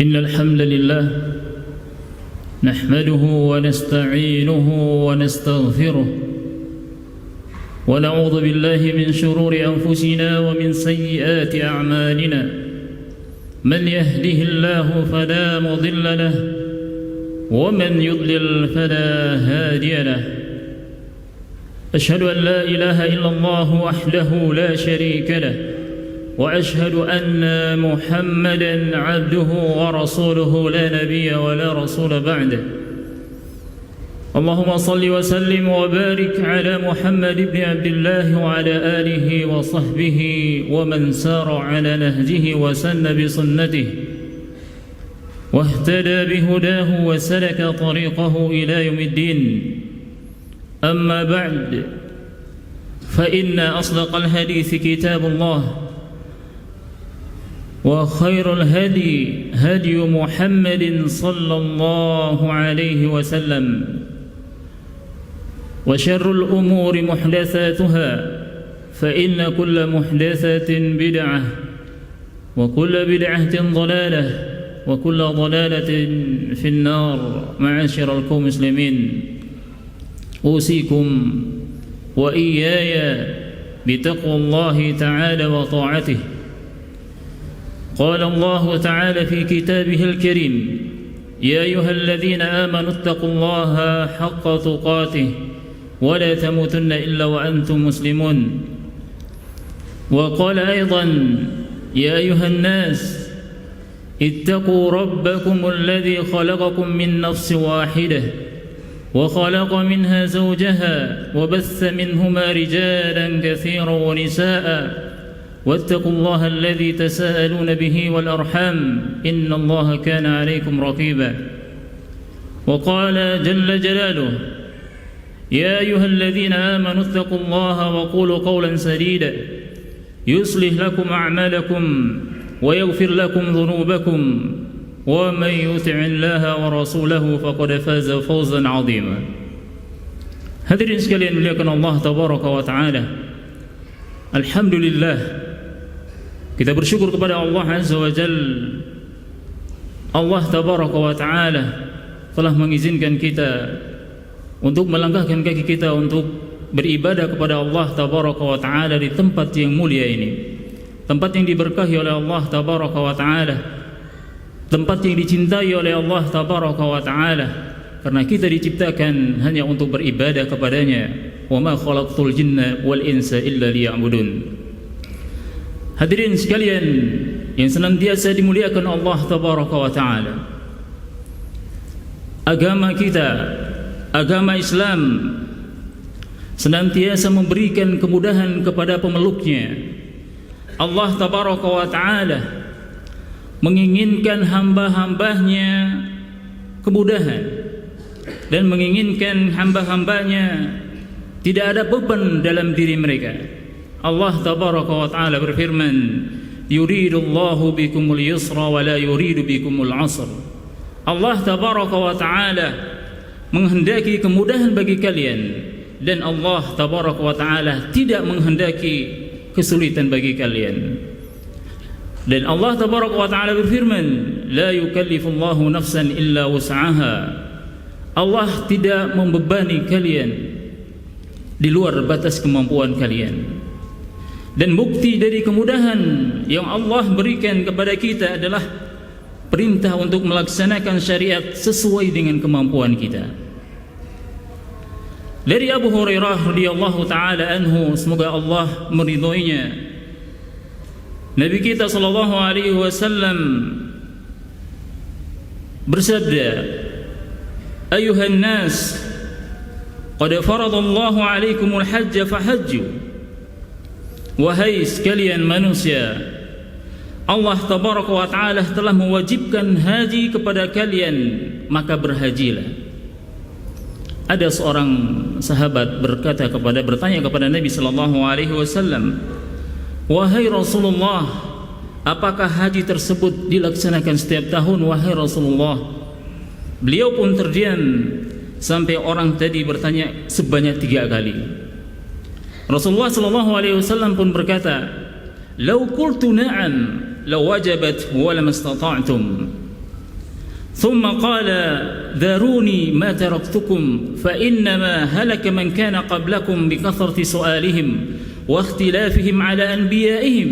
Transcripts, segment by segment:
إن الحمد لله نحمده ونستعينه ونستغفره ونعوذ بالله من شرور أنفسنا ومن سيئات أعمالنا من يهده الله فلا مضل له ومن يضلل فلا هادي له أشهد أن لا إله إلا الله وحده لا شريك له وأشهد أن محمدًا عبده ورسوله لا نبي ولا رسول بعده اللهم صل وسلم وبارك على محمد بن عبد الله وعلى آله وصحبه ومن سار على نهجه وسن بسنته واهتدى بهداه وسلك طريقه إلى يوم الدين أما بعد فإن أصدق الحديث كتاب الله وخير الهدي هدي محمد صلى الله عليه وسلم وشر الأمور محدثاتها فإن كل محدثة بدعة وكل بدعة ضلالة وكل ضلالة في النار معاشر القوم المسلمين أوصيكم وإياي بتقوى الله تعالى وطاعته قال الله تعالى في كتابه الكريم يا أيها الذين آمنوا اتقوا الله حق تقاته ولا تموتن إلا وأنتم مسلمون وقال أيضا يا أيها الناس اتقوا ربكم الذي خلقكم من نفس واحدة وخلق منها زوجها وبث منهما رجالا كثيرا ونساء واتقوا الله الذي تساءلون به والأرحام إن الله كان عليكم رقيبا وقال جل جلاله يا أيها الذين آمنوا اتقوا الله وقولوا قولا سديدا يصلح لكم أعمالكم ويغفر لكم ذنوبكم ومن يطع الله ورسوله فقد فاز فوزا عظيما. Hadirin sekalian muliakan Allah tabaraka wa taala. Alhamdulillah, kita bersyukur kepada Allah azza wa jalla. Allah tabaraka wa taala telah mengizinkan kita untuk melangkahkan kaki kita untuk beribadah kepada Allah tabaraka wa taala di tempat yang mulia ini, tempat yang diberkahi oleh Allah tabaraka wa taala, tempat yang dicintai oleh Allah tabaraka wa taala, karena kita diciptakan hanya untuk beribadah kepadanya. Wa ma khalaqtul jinna wal insa illa liya'budun. Hadirin sekalian yang senantiasa dimuliakan Allah tabaraka wa taala, agama kita, agama Islam, senantiasa memberikan kemudahan kepada pemeluknya. Allah tabaraka wa taala menginginkan hamba-hambanya kemudahan dan menginginkan hamba-hambanya tidak ada beban dalam diri mereka. Allah tabaraka wa taala berfirman, yuridullahu bikumul yusra wa la yuridu bikumul asr. Allah tabaraka wa taala menghendaki kemudahan bagi kalian, dan Allah tabaraka wa taala tidak menghendaki kesulitan bagi kalian. Dan Allah tabaraka wa taala berfirman, la yukallifullahu nafsan illa wus'aha. Allah tidak membebani kalian di luar batas kemampuan kalian. Dan bukti dari kemudahan yang Allah berikan kepada kita adalah perintah untuk melaksanakan syariat sesuai dengan kemampuan kita. Dari Abu Hurairah radhiyallahu taala anhu, semoga Allah meridhoinya, Nabi kita sallallahu alaihi wasallam bersabda, ayuhan nas, qad faradallahu alaikumul hajj fahajju. Wahai sekalian manusia, Allah tabaraka wa taala telah mewajibkan haji kepada kalian, maka berhajilah. Ada seorang sahabat bertanya kepada Nabi sallallahu alaihi wasallam, wahai Rasulullah, apakah haji tersebut dilaksanakan setiap tahun wahai Rasulullah? Beliau pun terdiam sampai orang tadi bertanya sebanyak 3 kali. Rasulullah sallallahu alaihi wasallam pun berkata, "Lau qultu na'am lawajabat wa lam istata'tum." ثم قال ذروني ما تركتكم فإنما هلك من كان قبلكم بكثرة سؤالهم واختلافهم على أنبيائهم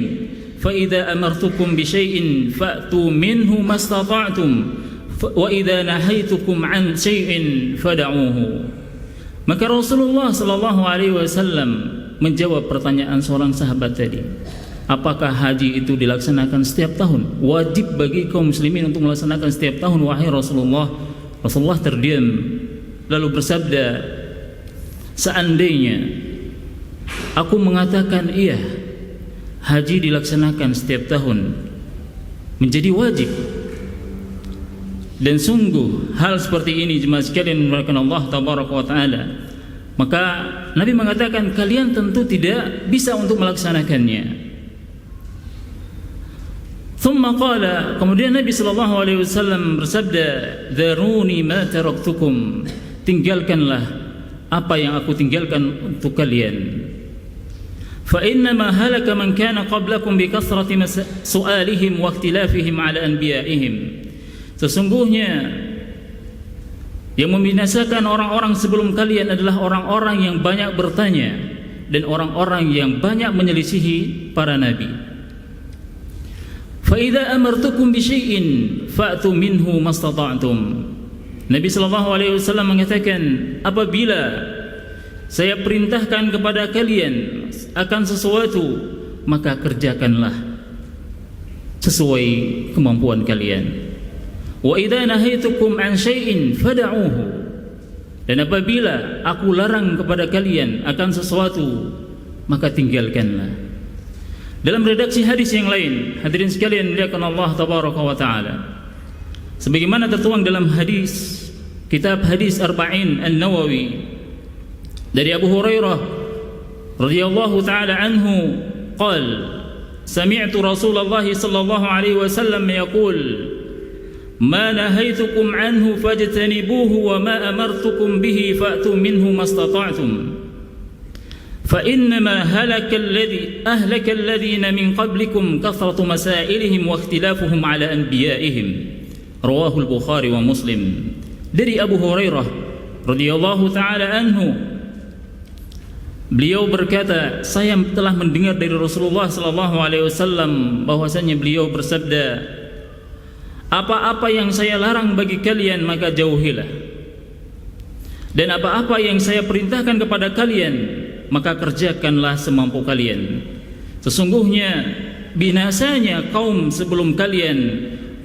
فإذا أمرتكم بشيء فأتوا منه ما استطعتم وإذا نهيتكم عن شيء فدعوه. Maka Rasulullah sallallahu alaihi wasallam menjawab pertanyaan seorang sahabat tadi. Apakah haji itu dilaksanakan setiap tahun? Wajib bagi kaum muslimin untuk melaksanakan setiap tahun, wahai Rasulullah. Rasulullah terdiam lalu bersabda, seandainya aku mengatakan iya, haji dilaksanakan setiap tahun menjadi wajib. Dan sungguh hal seperti ini jemaah sekalian dimuliakan Allah tabaraka wa taala, maka Nabi mengatakan kalian tentu tidak bisa untuk melaksanakannya. Thumma qala, kemudian Nabi sallallahu alaihi wasallam bersabda, "Dharuni ma taraktukum." Tinggalkanlah apa yang aku tinggalkan untuk kalian. Fa inna ma halaka man kana qablakum bi kathrati su'alihim wa ikhtilafihim ala anbiya'ihim. Sesungguhnya yang membinasakan orang-orang sebelum kalian adalah orang-orang yang banyak bertanya dan orang-orang yang banyak menyelisihi para nabi. فَإِذَا أَمَرْتُكُمْ بِشَيْءٍ فَأْتُوا مِنْهُ مَا اسْتَطَعْتُمْ. Nabi sallallahu alaihi wasallam mengatakan, apabila saya perintahkan kepada kalian akan sesuatu, maka kerjakanlah sesuai kemampuan kalian. Wa idza nahaitukum an syai'in fad'uhu. Dan apabila aku larang kepada kalian akan sesuatu, maka tinggalkanlah. Dalam redaksi hadis yang lain, hadirin sekalian dimuliakan Allah tabaraka wa taala, sebagaimana tertuang dalam hadis kitab Hadis Arba'in An-Nawawi dari Abu Hurairah radhiyallahu taala anhu qala sami'tu Rasulullah sallallahu alaihi wasallam yaqul ma nahaitukum anhu fajtanibuhu wa ma amartukum bihi fa'tu minhu mastata'tum فإنما أهلك الذين من قبلكم كثرة مسائلهم واختلافهم على أنبيائهم رواه البخاري ومسلم. Dari Abu Hurairah radhiyallahu taala anhu, beliau berkata, saya telah mendengar dari Rasulullah sallallahu alaihi wasallam bahwasanya beliau bersabda, apa-apa yang saya larang bagi kalian maka jauhilah, dan apa-apa yang saya perintahkan kepada kalian maka kerjakanlah semampu kalian. Sesungguhnya binasanya kaum sebelum kalian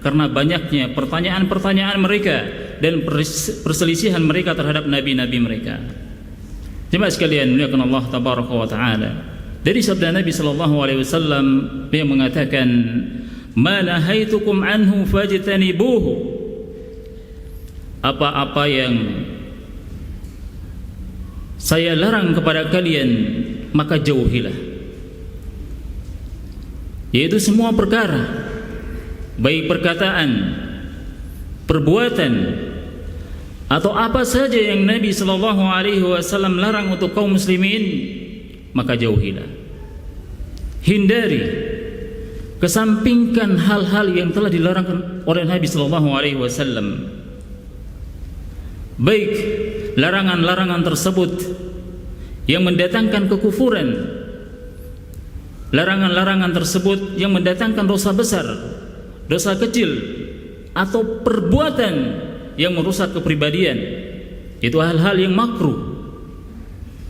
karena banyaknya pertanyaan-pertanyaan mereka dan perselisihan mereka terhadap nabi-nabi mereka. Jemaah sekalian dimuliakan Allah tabaraka wa taala, dari sabda Nabi sallallahu alaihi wasallam yang mengatakan, "Ma nahaitukum anhu fajtanibuhu." Apa-apa yang saya larang kepada kalian maka jauhilah, yaitu semua perkara, baik perkataan, perbuatan, atau apa saja yang Nabi sallallahu alaihi wasallam larang untuk kaum muslimin, maka jauhilah. Hindari, kesampingkan hal-hal yang telah dilarang oleh Nabi sallallahu alaihi wasallam. Baik larangan-larangan tersebut yang mendatangkan kekufuran, larangan-larangan tersebut yang mendatangkan dosa besar, dosa kecil, atau perbuatan yang merusak kepribadian, itu hal-hal yang makruh.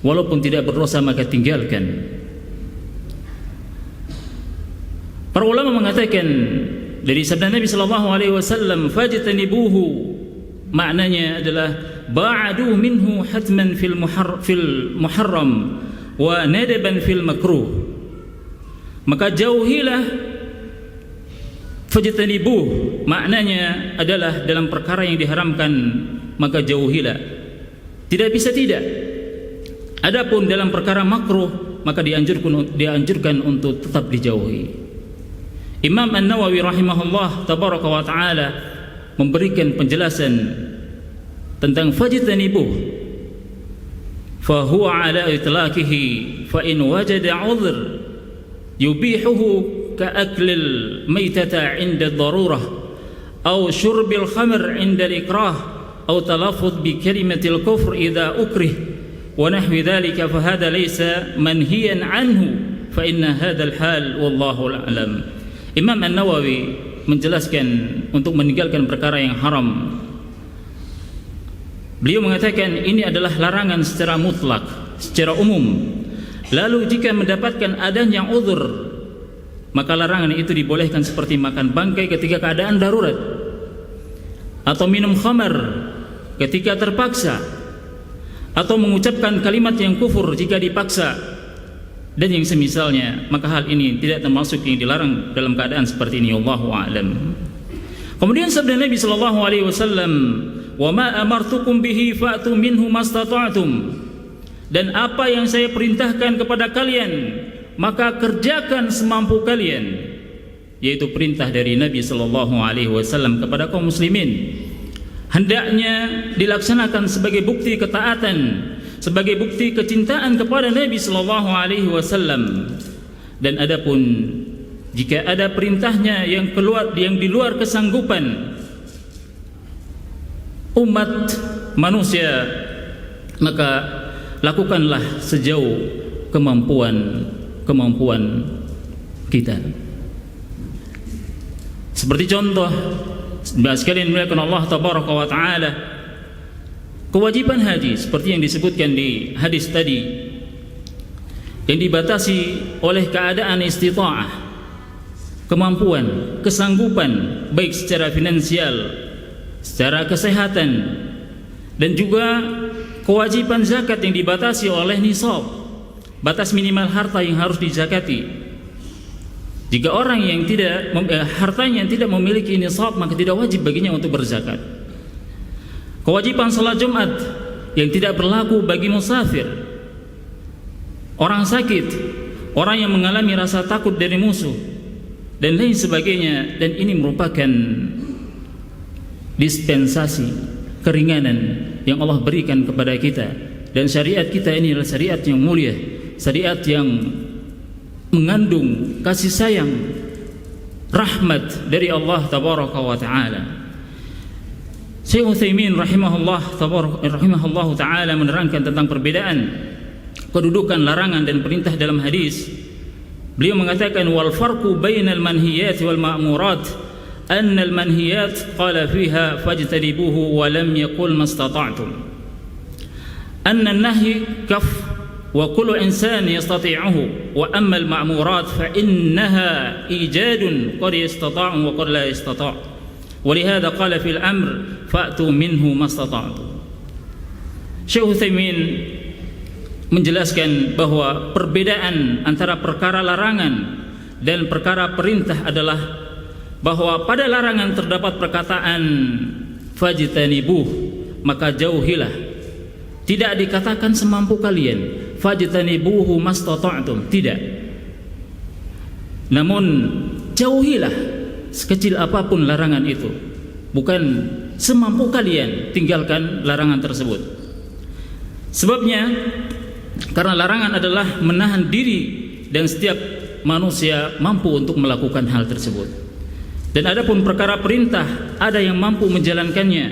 Walaupun tidak berdosa maka tinggalkan. Para ulama mengatakan dari sabda Nabi sallallahu alaihi wasallam, fajtanibuhu, maknanya adalah ba'adu minhu hatman fil muharram wa nadaban fil makruh. Maka jauhilah, fajtanibuh maknanya adalah dalam perkara yang diharamkan maka jauhilah, tidak bisa tidak. Adapun dalam perkara makruh maka dianjurkan untuk tetap dijauhi. Imam An-Nawawi rahimahullah tabaraka wa taala memberikan penjelasan tentang fajtanibuh, fa huwa ala itlaqihi fa in wajada 'udhr yubihuhu ka aklil maitata 'inda ad-darurah أو شرب الخمر عند الإكراه أو تلفظ بكلمة الكفر إذا أكره ونحو ذلك فهذا ليس منهيا عنه فإن هذا الحال والله أعلم. Imam An-Nawawi menjelaskan untuk meninggalkan perkara yang haram. Beliau mengatakan ini adalah larangan secara mutlak, secara umum. Lalu jika mendapatkan adanya uzur, maka larangan itu dibolehkan seperti makan bangkai ketika keadaan darurat, atau minum khamar ketika terpaksa, atau mengucapkan kalimat yang kufur jika dipaksa, dan yang semisalnya. Maka hal ini tidak termasuk yang dilarang dalam keadaan seperti ini. Wallahu a'lam. Kemudian sabda Nabi sallallahu alaihi wasallam, "Wa ma amartukum bihi fa'tu minhu mastata'tum." Dan apa yang saya perintahkan kepada kalian, maka kerjakan semampu kalian. Yaitu perintah dari Nabi sallallahu alaihi wasallam kepada kaum muslimin. Hendaknya dilaksanakan sebagai bukti ketaatan, sebagai bukti kecintaan kepada Nabi sallallahu alaihi wasallam. Dan adapun jika ada perintahnya yang di luar kesanggupan umat manusia, maka lakukanlah sejauh kemampuan kita. Seperti contoh, sekalian melihatkan Allah tabaraka wa taala, kewajiban haji seperti yang disebutkan di hadis tadi, yang dibatasi oleh keadaan istita'ah, kemampuan, kesanggupan, baik secara finansial, secara kesehatan, dan juga kewajiban zakat yang dibatasi oleh nisab, batas minimal harta yang harus dizakati. Jika orang yang hartanya tidak memiliki nisab, maka tidak wajib baginya untuk berzakat. Kewajiban salat Jumat yang tidak berlaku bagi musafir, orang sakit, orang yang mengalami rasa takut dari musuh, dan lain sebagainya. Dan ini merupakan dispensasi, keringanan yang Allah berikan kepada kita. Dan syariat kita ini adalah syariat yang mulia, syariat yang mengandung kasih sayang, rahmat dari Allah tabaraka wa taala. Syekh Utsaimin rahimahullah taala menerangkan tentang perbedaan kedudukan larangan dan perintah dalam hadis. Beliau mengatakan wal farqu bainal manhiyat wal ma'murat anna al manhiyat qala fiha fajtanibuhu wa lam yaqul mastata'tum. Anna an-nahy kaf wa kullu insan yastati'uhu wa amma al-ma'murat fa innaha ijadun qad yastata'u wa qad la yastata'. Wa lihadha qala fil amr fa'tu minhu mastata'tum. Syekh Utsaimin menjelaskan bahwa perbedaan antara perkara larangan dan perkara perintah adalah bahwa pada larangan terdapat perkataan fajtanibuh, maka jauhilah. Tidak dikatakan semampu kalian, fajtanibuhu mastata'tum, tidak. Namun jauhilah sekecil apapun larangan itu. Bukan semampu kalian tinggalkan larangan tersebut. Sebabnya karena larangan adalah menahan diri, dan setiap manusia mampu untuk melakukan hal tersebut. Dan adapun perkara perintah, ada yang mampu menjalankannya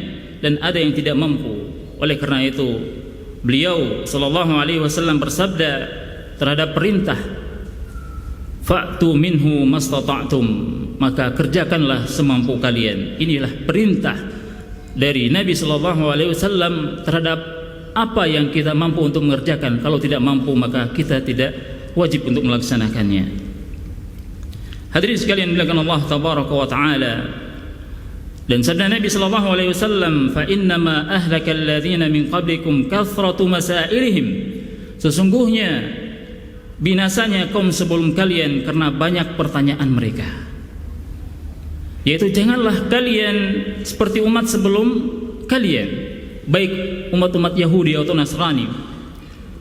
dan ada yang tidak mampu. Oleh karena itu beliau sallallahu alaihi wasallam bersabda terhadap perintah, fa'tu minhu mastata'tum, maka kerjakanlah semampu kalian. Inilah perintah dari Nabi sallallahu alaihi wasallam terhadap apa yang kita mampu untuk mengerjakan. Kalau tidak mampu, maka kita tidak wajib untuk melaksanakannya. Hadirin sekalian dimuliakan Allah tabaraka wa taala. Dan sabda Nabi sallallahu alaihi wasallam, fa innama ahlakal ladzina min qablikum kathratu masailihim. Sesungguhnya binasanya kaum sebelum kalian karena banyak pertanyaan mereka. Yaitu janganlah kalian seperti umat sebelum kalian, baik umat-umat Yahudi atau Nasrani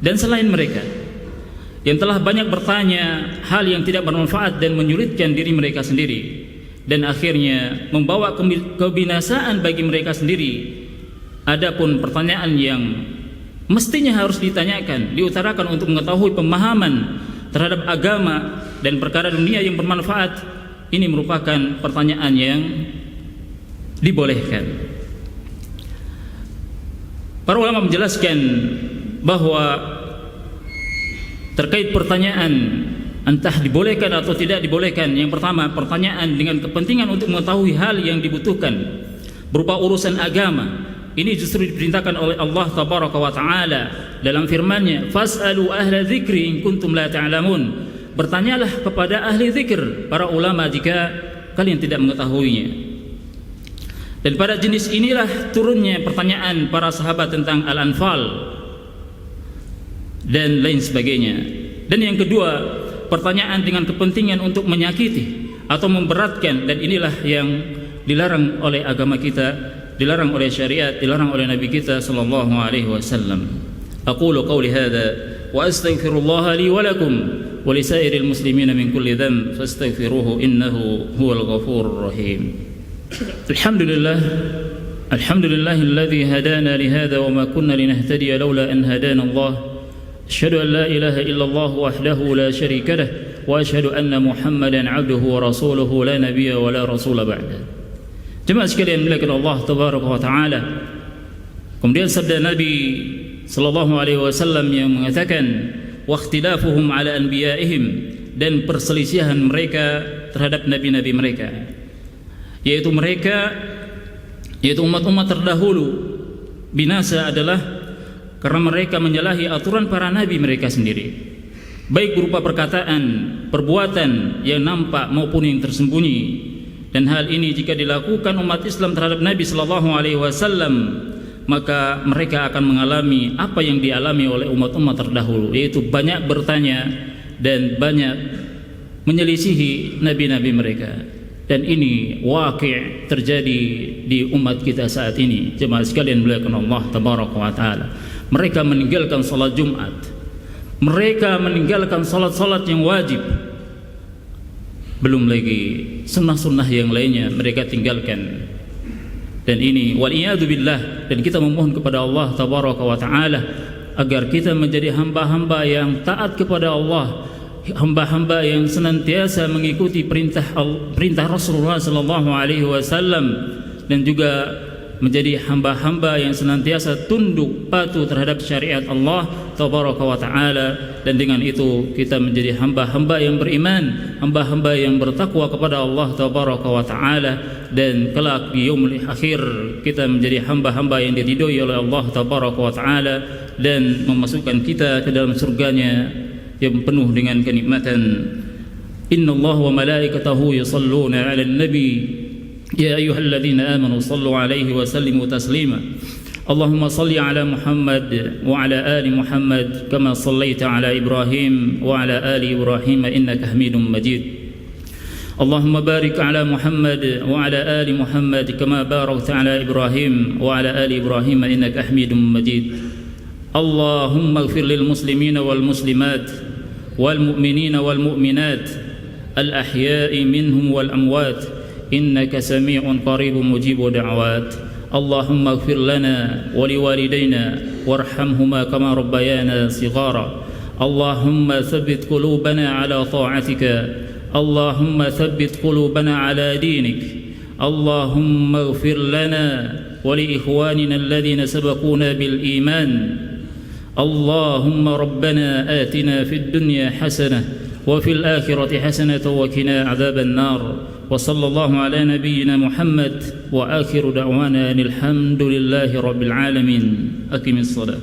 dan selain mereka, yang telah banyak bertanya hal yang tidak bermanfaat dan menyulitkan diri mereka sendiri, dan akhirnya membawa kebinasaan bagi mereka sendiri. Adapun pertanyaan yang mestinya harus ditanyakan, diutarakan untuk mengetahui pemahaman terhadap agama dan perkara dunia yang bermanfaat, ini merupakan pertanyaan yang dibolehkan. Para ulama menjelaskan bahwa terkait pertanyaan entah dibolehkan atau tidak dibolehkan, yang pertama pertanyaan dengan kepentingan untuk mengetahui hal yang dibutuhkan berupa urusan agama, ini justru diperintahkan oleh Allah Tabaraka wa Ta'ala dalam firman-Nya, fas'alu ahla dzikri in kuntum la ta'lamun. Bertanyalah kepada ahli zikir, para ulama, jika kalian tidak mengetahuinya. Dan pada jenis inilah turunnya pertanyaan para sahabat tentang Al-Anfal dan lain sebagainya. Dan yang kedua, pertanyaan dengan kepentingan untuk menyakiti atau memberatkan, dan inilah yang dilarang oleh agama kita, dilarang oleh syariat, dilarang oleh Nabi kita sallallahu alaihi wasallam. Aqulu qawli hadza wa astaghfirullah li wa lakum wa li sairil muslimin min kulli dhanb fastaghfiruhu innahu huwal ghafurur rahim. Alhamdulillah, alhamdulillahilladzi hadana li hadza wa ma kunna linahtadiya laula an hadana Allah. Asyhadu an la ilaha illallah wahdahu la syarika lah wa asyhadu anna Muhammadan 'abduhu wa rasuluhu la nabiyya wa la rasula ba'da. Jemaah sekalian dimuliakan Allah Tabaraka wa Ta'ala. Kemudian sabda Nabi sallallahu alaihi wasallam yang mengatakan, wa ikhtilafuhum ala anbiya'ihim, dan perselisihan mereka terhadap nabi-nabi mereka, yaitu umat-umat terdahulu binasa adalah karena mereka menyalahi aturan para nabi mereka sendiri, baik berupa perkataan, perbuatan yang nampak maupun yang tersembunyi. Dan hal ini jika dilakukan umat Islam terhadap Nabi sallallahu alaihi wasallam, maka mereka akan mengalami apa yang dialami oleh umat-umat terdahulu, yaitu banyak bertanya dan banyak menyelisihi nabi-nabi mereka. Dan ini waqi' terjadi di umat kita saat ini. Jemaah sekalian dimuliakan Allah Tabaraka wa Ta'ala. Mereka meninggalkan salat Jumat, mereka meninggalkan salat-salat yang wajib, belum lagi sunnah-sunnah yang lainnya mereka tinggalkan. Dan ini waliyadu billah, dan kita memohon kepada Allah Tabaraka wa Ta'ala agar kita menjadi hamba-hamba yang taat kepada Allah, hamba-hamba yang senantiasa mengikuti perintah Rasulullah sallallahu alaihi wasallam, dan juga menjadi hamba-hamba yang senantiasa tunduk patuh terhadap syariat Allah Tabaraka wa Ta'ala. Dan dengan itu kita menjadi hamba-hamba yang beriman, hamba-hamba yang bertakwa kepada Allah Tabaraka wa Ta'ala, dan kelak di yaumul akhir kita menjadi hamba-hamba yang diridhoi oleh Allah Tabaraka wa Ta'ala, dan memasukkan kita ke dalam surganya yang penuh dengan kenikmatan. Innallaha wa malaikatahu yusalluna 'alan nabi يا أيها الذين آمنوا صلوا عليه وسلموا تسليما. اللهم صل على محمد وعلى آل محمد كما صليت على إبراهيم وعلى آل إبراهيم إنك حميد مجيد. اللهم بارك على محمد وعلى آل محمد كما باركت على إبراهيم وعلى آل إبراهيم إنك حميد مجيد. اللهم اغفر للمسلمين والمسلمات والمؤمنين والمؤمنات الأحياء منهم والأموات إنك سميع قريب مجيب دعوات. اللهم اغفر لنا ولوالدينا وارحمهما كما ربيانا صغارا. اللهم ثبت قلوبنا على طاعتك. اللهم ثبت قلوبنا على دينك. اللهم اغفر لنا ولإخواننا الذين سبقونا بالإيمان. اللهم ربنا آتنا في الدنيا حسنة وفي الآخرة حسنة وقنا عذاب النار. وصلى الله على نبينا محمد وآخر دعوانا الحمد لله رب العالمين. أقم الصلاة.